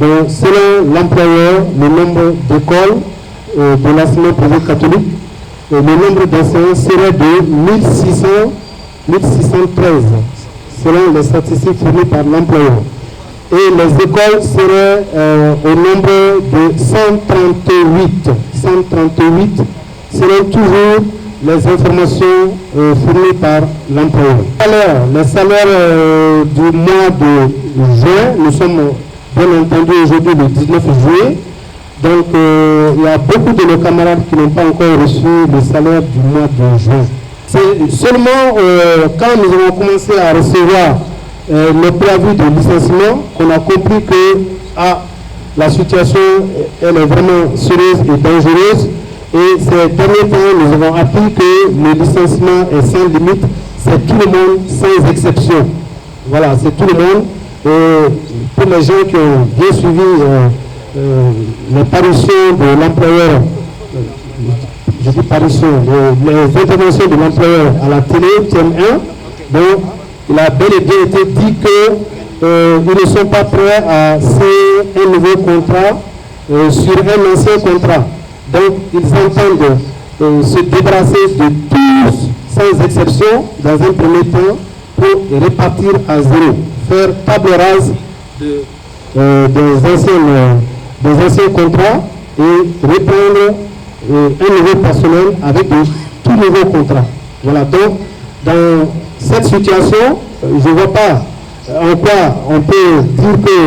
Donc, selon l'employeur, le nombre d'écoles de l'enseignement privé catholique, le nombre d'enseignants serait de 1613, selon les statistiques fournies par l'employeur. Et les écoles seraient au nombre de 138. 138 seront toujours les informations fournies par l'employeur. Les salaires du mois de juin, nous sommes bien entendu aujourd'hui le 19 juillet. Donc il y a beaucoup de nos camarades qui n'ont pas encore reçu le salaire du mois de juin. C'est seulement quand nous avons commencé à recevoir le préavis de licenciement qu'on a compris que la situation elle est vraiment sérieuse et dangereuse. Et ces derniers temps, nous avons appris que le licenciement est sans limite. C'est tout le monde sans exception. Voilà, c'est tout le monde. Pour les gens qui ont bien suivi les parutions de l'employeur, je dis parutions, les interventions de l'employeur à la télé, TM1, donc il a bel et bien été dit qu'ils ne sont pas prêts à signer un nouveau contrat sur un ancien contrat. Donc ils entendent se débarrasser de tous, sans exception, dans un premier temps, pour répartir à zéro, faire table rase des anciens contrats et reprendre un nouveau personnel avec de tout nouveaux contrats. Voilà, donc dans cette situation, je ne vois pas en quoi on peut dire que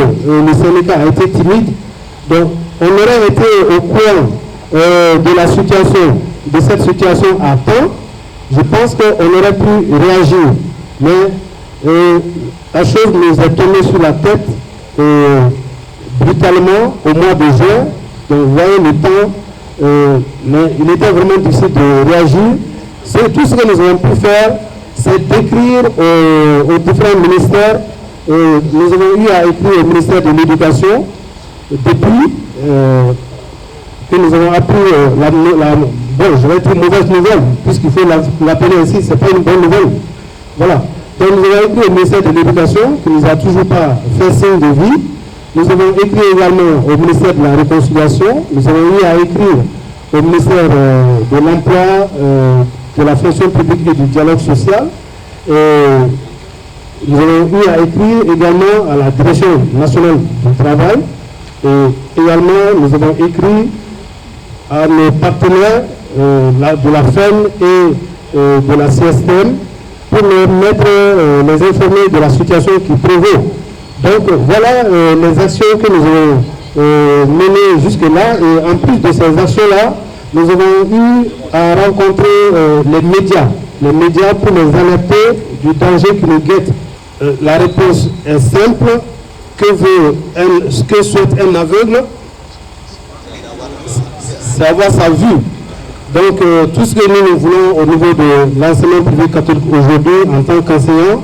le syndicat a été timide. Donc on aurait été au courant de cette situation à temps, je pense qu'on aurait pu réagir. Mais la chose nous est tombée sur la tête brutalement au mois de juin. Donc vous voyez le temps, mais il était vraiment difficile de réagir. Tout ce que nous avons pu faire, c'est d'écrire aux différents ministères. Nous avons eu à écrire au ministère de l'Éducation depuis que nous avons appris bon, je vais dire mauvaise nouvelle, puisqu'il faut l'appeler ainsi, ce n'est pas une bonne nouvelle. Voilà. Donc nous avons écrit au ministère de l'Éducation, qui ne nous a toujours pas fait signe de vie. Nous avons écrit également au ministère de la Réconciliation. Nous avons eu à écrire au ministère de l'Emploi, de la fonction publique et du dialogue social. Nous avons eu à écrire également à la Direction nationale du travail. Et également, nous avons écrit à nos partenaires de la FEM et de la CSTM pour les informer de la situation qui prévaut. Donc voilà les actions que nous avons menées jusque-là. Et en plus de ces actions-là, nous avons eu à rencontrer les médias pour les alerter du danger qui nous guette. La réponse est simple. Ce que souhaite un aveugle, c'est avoir sa vue. Donc tout ce que nous voulons au niveau de l'enseignement privé catholique aujourd'hui en tant qu'enseignant,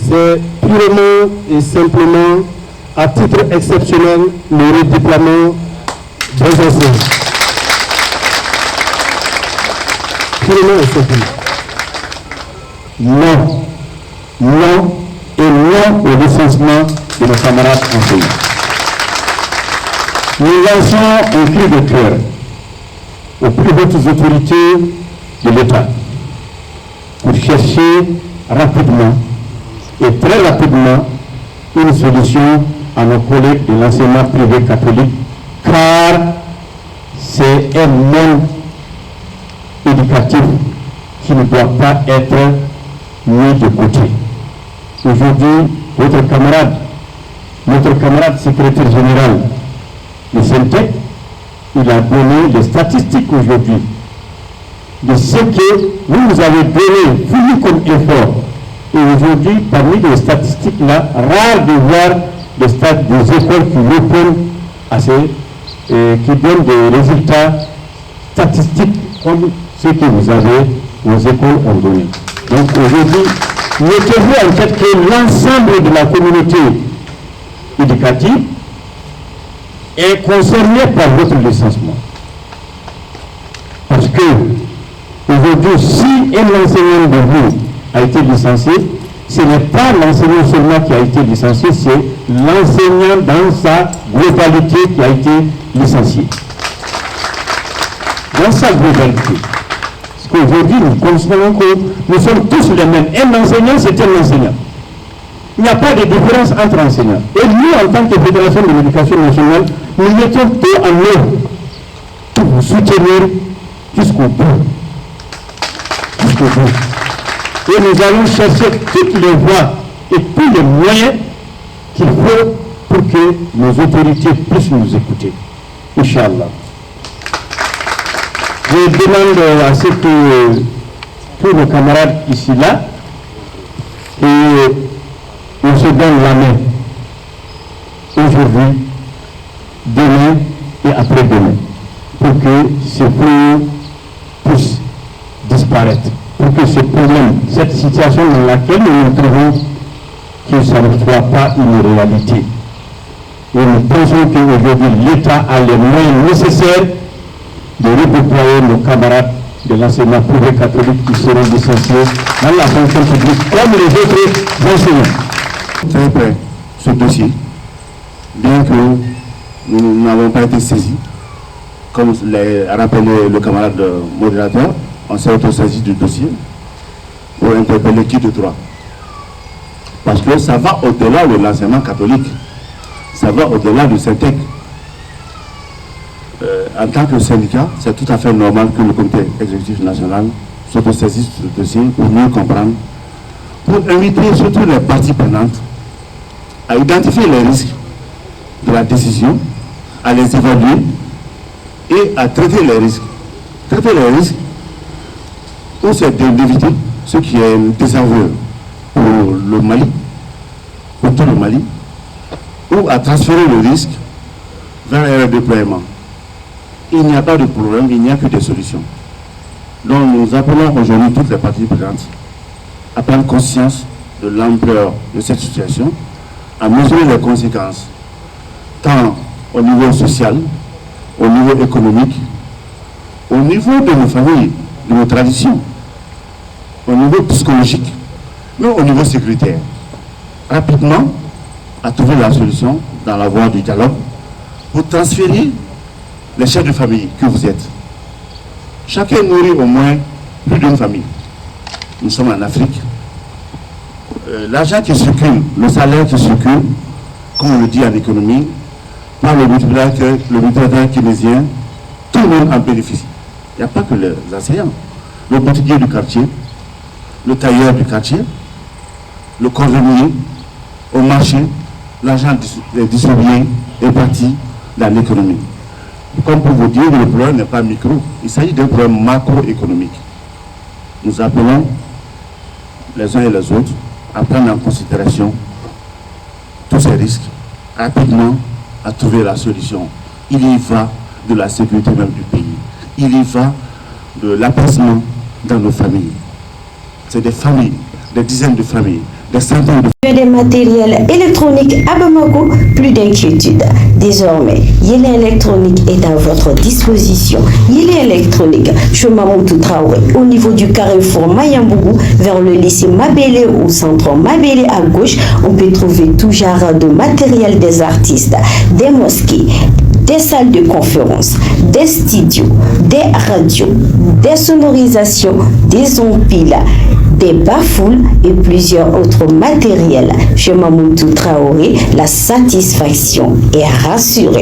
c'est purement et simplement, à titre exceptionnel, le redéploiement des enseignants. Purement et simplement. Non et non au licenciement de nos camarades enseignants. Nous lançons un cri de cœur aux plus hautes autorités de l'État pour chercher rapidement et très rapidement une solution à nos collègues de l'enseignement privé catholique, car c'est un monde éducatif qui ne doit pas être mis de côté. Aujourd'hui, notre camarade secrétaire général du Syntec, il a donné les statistiques aujourd'hui de ce que vous nous avez donné, fourni comme effort. Et aujourd'hui, parmi les statistiques-là, rare de voir des écoles qui répondent à qui donnent des résultats statistiques comme ceux que vous avez, vos écoles ont donné. Donc aujourd'hui, mettez-vous en tête que l'ensemble de la communauté éducative est concerné par votre licenciement. Parce que aujourd'hui, si un enseignant de vous a été licencié, ce n'est pas l'enseignant seulement qui a été licencié, c'est l'enseignant dans sa globalité qui a été licencié. Dans sa globalité. Parce qu'aujourd'hui, nous considérons que nous sommes tous les mêmes. Un enseignant, c'est un enseignant. Il n'y a pas de différence entre enseignants. Et nous, en tant que Fédération de l'éducation nationale, nous mettons tout en œuvre pour vous soutenir jusqu'au bout. Jusqu'au bout. Et nous allons chercher toutes les voies et tous les moyens qu'il faut pour que nos autorités puissent nous écouter. Inch'Allah. Je demande à ce que tous nos camarades ici là, et on se donne la main aujourd'hui, demain et après-demain, pour que ces fléaux puissent disparaître, pour que ce problème, cette situation dans laquelle nous nous trouvons, que ça ne soit pas une réalité. Et nous pensons qu'aujourd'hui l'État a les moyens nécessaires de redéployer nos camarades de l'enseignement privé catholique qui seront licenciés dans la fonction publique comme les autres enseignants. Très près, ce dossier, bien que nous n'avons pas été saisis, comme l'a rappelé le camarade modérateur, on s'est auto-saisi du dossier pour interpeller qui de droit. Parce que ça va au-delà de l'enseignement catholique, ça va au-delà du Syntec. En tant que syndicat, c'est tout à fait normal que le comité exécutif national s'autosaisisse de ce dossier pour mieux comprendre, pour inviter surtout les parties prenantes à identifier les risques de la décision, à les évaluer et à traiter les risques. Traiter les risques, ou c'est d'éviter ce qui est un désaveu pour le Mali, pour tout le Mali, ou à transférer le risque vers un redéploiement. Il n'y a pas de problème, il n'y a que des solutions. Donc nous appelons aujourd'hui toutes les parties prenantes à prendre conscience de l'ampleur de cette situation, à mesurer les conséquences, tant au niveau social, au niveau économique, au niveau de nos familles, de nos traditions, au niveau psychologique, mais au niveau sécuritaire. Rapidement, à trouver la solution dans la voie du dialogue pour transférer les chefs de famille que vous êtes. Chacun nourrit au moins plus d'une famille. Nous sommes en Afrique. L'argent qui circule, le salaire qui circule, comme on le dit en économie, par le multiplicateur keynésien, tout le monde en bénéficie. Il n'y a pas que les enseignants. Le boutiquier du quartier, le tailleur du quartier, le cordonnier, au marché, l'argent distribué est parti dans l'économie. Comme pour vous dire, le problème n'est pas micro, il s'agit d'un problème macroéconomique. Nous appelons les uns et les autres à prendre en considération tous ces risques, rapidement à trouver la solution. Il y va de la sécurité même du pays. Il y va de l'apaisement dans nos familles. C'est des familles, des dizaines de familles, des centaines de des matériels électroniques à Bamako, plus d'inquiétude. Désormais, Yélé électronique est à votre disposition. Yélé électronique, chemin Moutou Traoré, au niveau du carrefour Mayambougou, vers le lycée Mabélé au centre Mabélé à gauche, on peut trouver tout genre de matériel des artistes, des mosquées, des salles de conférence, des studios, des radios, des sonorisations, des empiles, des bafoules et plusieurs autres matériels. Chez Mamoutou Traoré, la satisfaction est rassurée.